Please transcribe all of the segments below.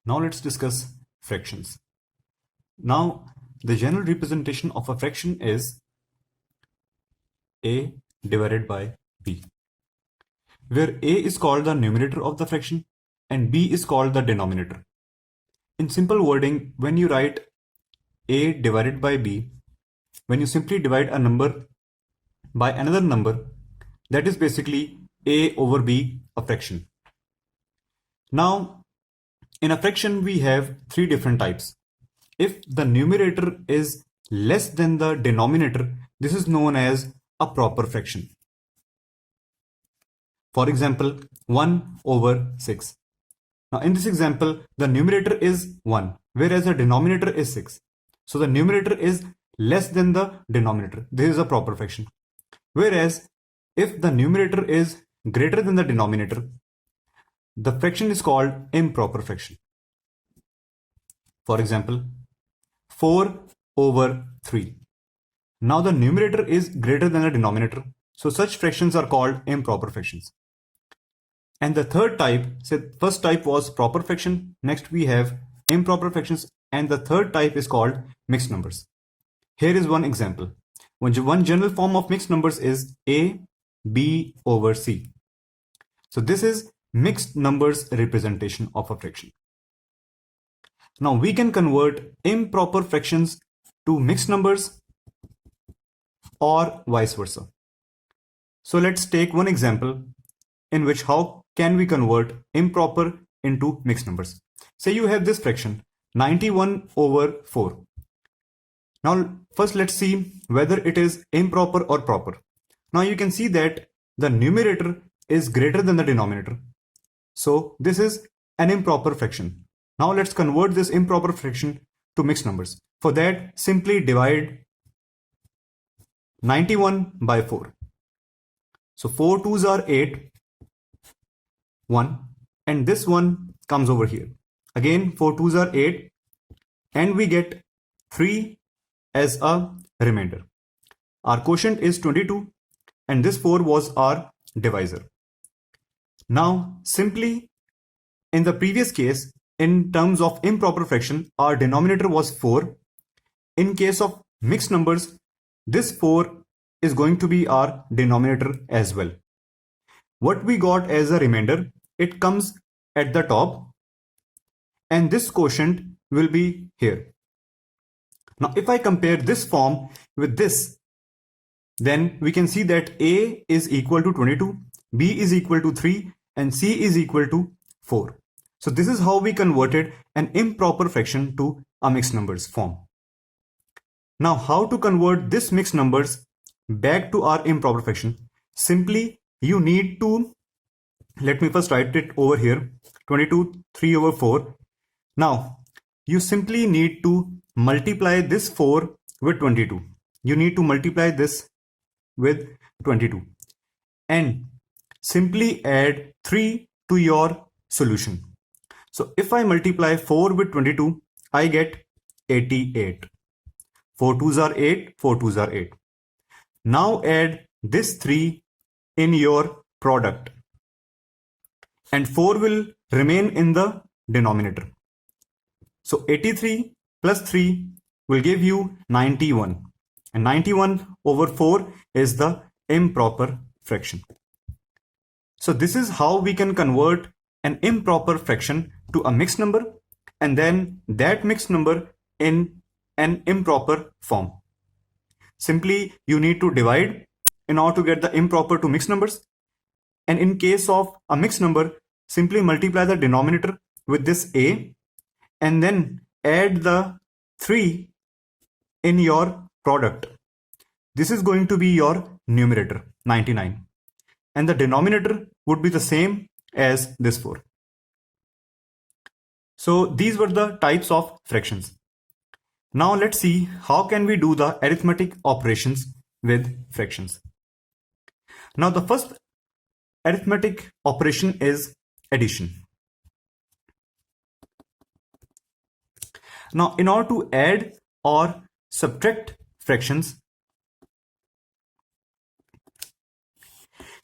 Now let's discuss fractions. Now the general representation of a fraction is a divided by b, where a is called the numerator of the fraction and b is called the denominator. In simple wording, when you write a divided by b, when you simply divide a number by another number, that is basically a over b, a fraction. Now in a fraction we have three different types. If the numerator is less than the denominator, this is known as a proper fraction. For example, 1 over 6. Now in this example, the numerator is 1, whereas the denominator is 6. So the numerator is less than the denominator. This is a proper fraction. Whereas if the numerator is greater than the denominator, the fraction is called improper fraction. For example, 4 over 3. Now the numerator is greater than the denominator, so such fractions are called improper fractions. And the third type, say first type was proper fraction, next we have improper fractions, and the third type is called mixed numbers. Here is one example. One general form of mixed numbers is a, b over c. So this is mixed numbers representation of a fraction. Now we can convert improper fractions to mixed numbers or vice versa. So let's take one example in which how can we convert improper into mixed numbers. Say you have this fraction 91 over 4. Now first let's see whether it is improper or proper. Now you can see that the numerator is greater than the denominator. So this is an improper fraction. Now let's convert this improper fraction to mixed numbers. For that, simply divide 91 by 4. So 4 2s are 8, 1, and this one comes over here. Again 4 2s are 8, and we get 3 as a remainder. Our quotient is 22, and this 4 was our divisor. Now simply in the previous case, in terms of improper fraction, our denominator was 4. In case of mixed numbers, this 4 is going to be our denominator as well. What we got as a remainder, it comes at the top, and this quotient will be here. Now if I compare this form with this, then we can see that a is equal to 22, b is equal to 3, and c is equal to 4. So this is how we converted an improper fraction to a mixed numbers form. Now how to convert this mixed numbers back to our improper fraction? Simply you need to, let me first write it over here, 22 3 over 4. Now you simply need to multiply this 4 with 22. You need to multiply this with 22 and simply add 3 to your solution. So if I multiply 4 with 22, I get 88. 4 2s are 8, 4 2s are 8. Now add this 3 in your product, and 4 will remain in the denominator. So 83 plus 3 will give you 91, and 91 over 4 is the improper fraction. So this is how we can convert an improper fraction to a mixed number, and then that mixed number in an improper form. Simply you need to divide in order to get the improper to mixed numbers, and in case of a mixed number, simply multiply the denominator with this a and then add the 3 in your product. This is going to be your numerator, 99, and the denominator would be the same as this 4. So these were the types of fractions. Now let's see how can we do the arithmetic operations with fractions. Now the first arithmetic operation is addition. Now in order to add or subtract fractions,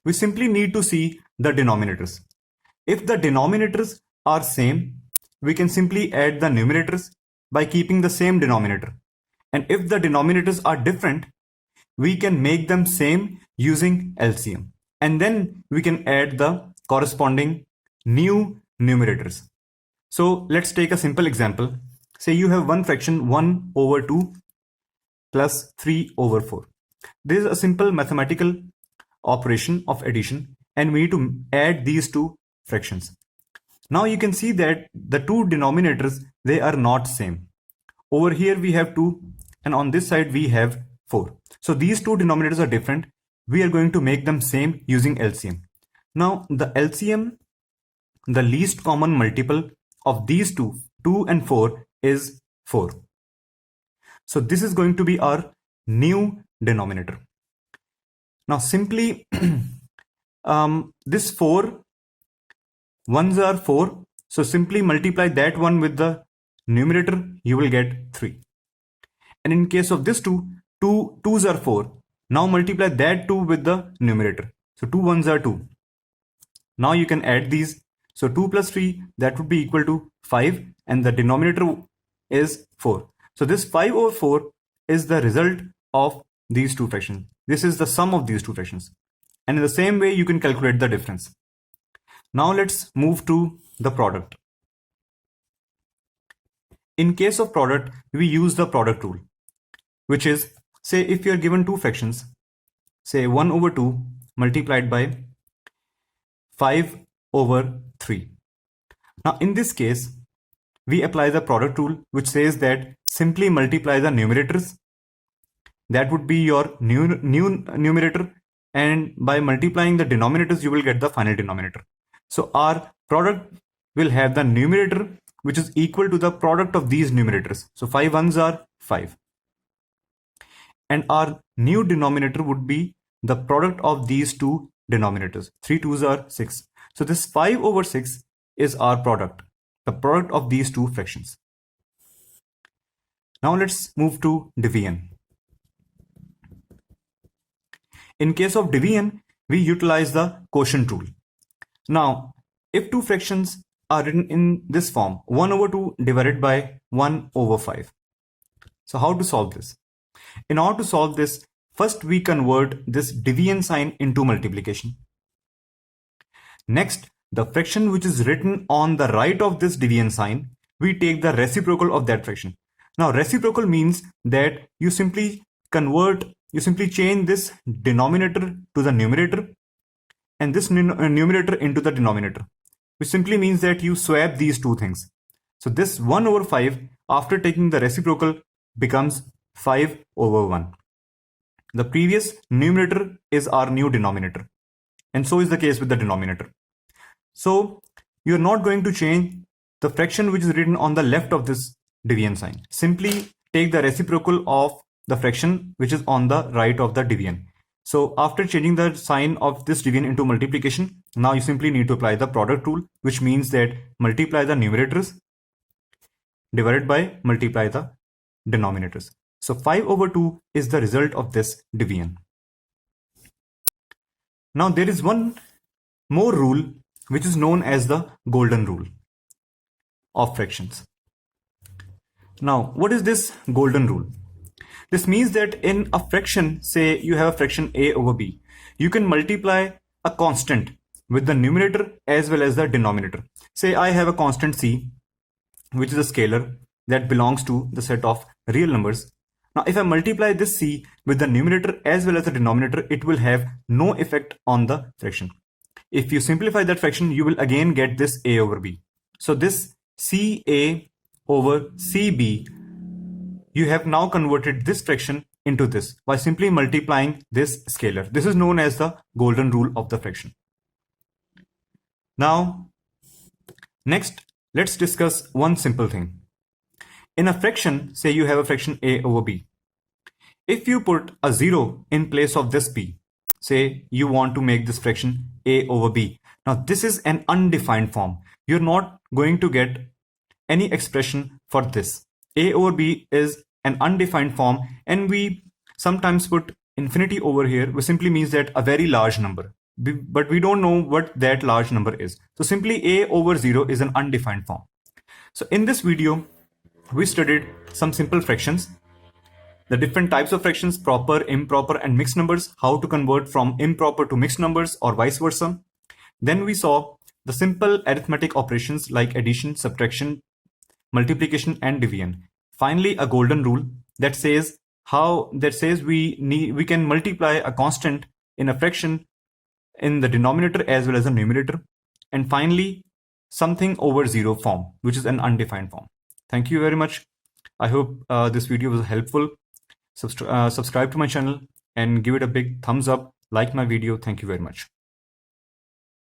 we simply need to see the denominators. If the denominators are same, we can simply add the numerators by keeping the same denominator. And if the denominators are different, we can make them same using LCM. And then we can add the corresponding new numerators. So let's take a simple example. Say you have one fraction 1 over 2 plus 3 over 4. This is a simple mathematical operation of addition, and we need to add these two fractions. Now you can see that the two denominators, they are not same. Over here we have 2 and on this side we have 4. So these two denominators are different. We are going to make them same using LCM. Now the LCM, the least common multiple of these two, 2 and 4, is 4. So this is going to be our new denominator. Now simply this 4 ones are 4. So simply multiply that one with the numerator, you will get 3. And in case of this 2, 2 2s are 4. Now multiply that 2 with the numerator. So 2 1s are 2. Now you can add these. So 2 plus 3, that would be equal to 5, and the denominator is 4. So this 5 over 4 is the result of these two fractions. This is the sum of these two fractions. And in the same way, you can calculate the difference. Now let's move to the product. In case of product, we use the product rule, which is, say if you are given two fractions, say 1 over 2 multiplied by 5 over 3. Now in this case, we apply the product rule, which says that simply multiply the numerators. That would be your new numerator, and by multiplying the denominators, you will get the final denominator. So our product will have the numerator which is equal to the product of these numerators. So 5 1s are 5. And our new denominator would be the product of these two denominators. 3 2s are 6. So this 5 over 6 is our product, the product of these two fractions. Now let's move to division. In case of division, we utilize the quotient rule. Now, if two fractions are written in this form, 1 over 2 divided by 1 over 5. So how to solve this? In order to solve this, first we convert this division sign into multiplication. Next, the fraction which is written on the right of this division sign, we take the reciprocal of that fraction. Now reciprocal means that you simply change this denominator to the numerator and this numerator into the denominator, which simply means that you swap these two things. So this 1 over 5, after taking the reciprocal, becomes 5 over 1. The previous numerator is our new denominator, and so is the case with the denominator. So you're not going to change the fraction which is written on the left of this division sign. Simply take the reciprocal of the fraction which is on the right of the division. So after changing the sign of this division into multiplication, now you simply need to apply the product rule, which means that multiply the numerators divided by multiply the denominators. So 5 over 2 is the result of this division. Now there is one more rule which is known as the golden rule of fractions. Now what is this golden rule? This means that in a fraction, say you have a fraction a over b, you can multiply a constant with the numerator as well as the denominator. Say I have a constant c, which is a scalar that belongs to the set of real numbers. Now if I multiply this c with the numerator as well as the denominator, it will have no effect on the fraction. If you simplify that fraction, you will again get this a over b. So this ca over cb, you have now converted this fraction into this by simply multiplying this scalar. This is known as the golden rule of the fraction. Now, next, let's discuss one simple thing. In a fraction, say you have a fraction a over b. If you put a 0 in place of this b, say you want to make this fraction a over b. Now this is an undefined form. You're not going to get any expression for this. A over b is an undefined form, and we sometimes put infinity over here, which simply means that a very large number, but we don't know what that large number is. So simply a over 0 is an undefined form. So in this video, we studied some simple fractions, the different types of fractions, proper, improper, and mixed numbers, how to convert from improper to mixed numbers or vice versa. Then we saw the simple arithmetic operations like addition, subtraction, multiplication, and division. Finally, a golden rule that says we can multiply a constant in a fraction in the denominator as well as the numerator. And finally, something over zero form, which is an undefined form. Thank you very much. I hope this video was helpful. Subscribe to my channel and give it a big thumbs up. Like my video. Thank you very much.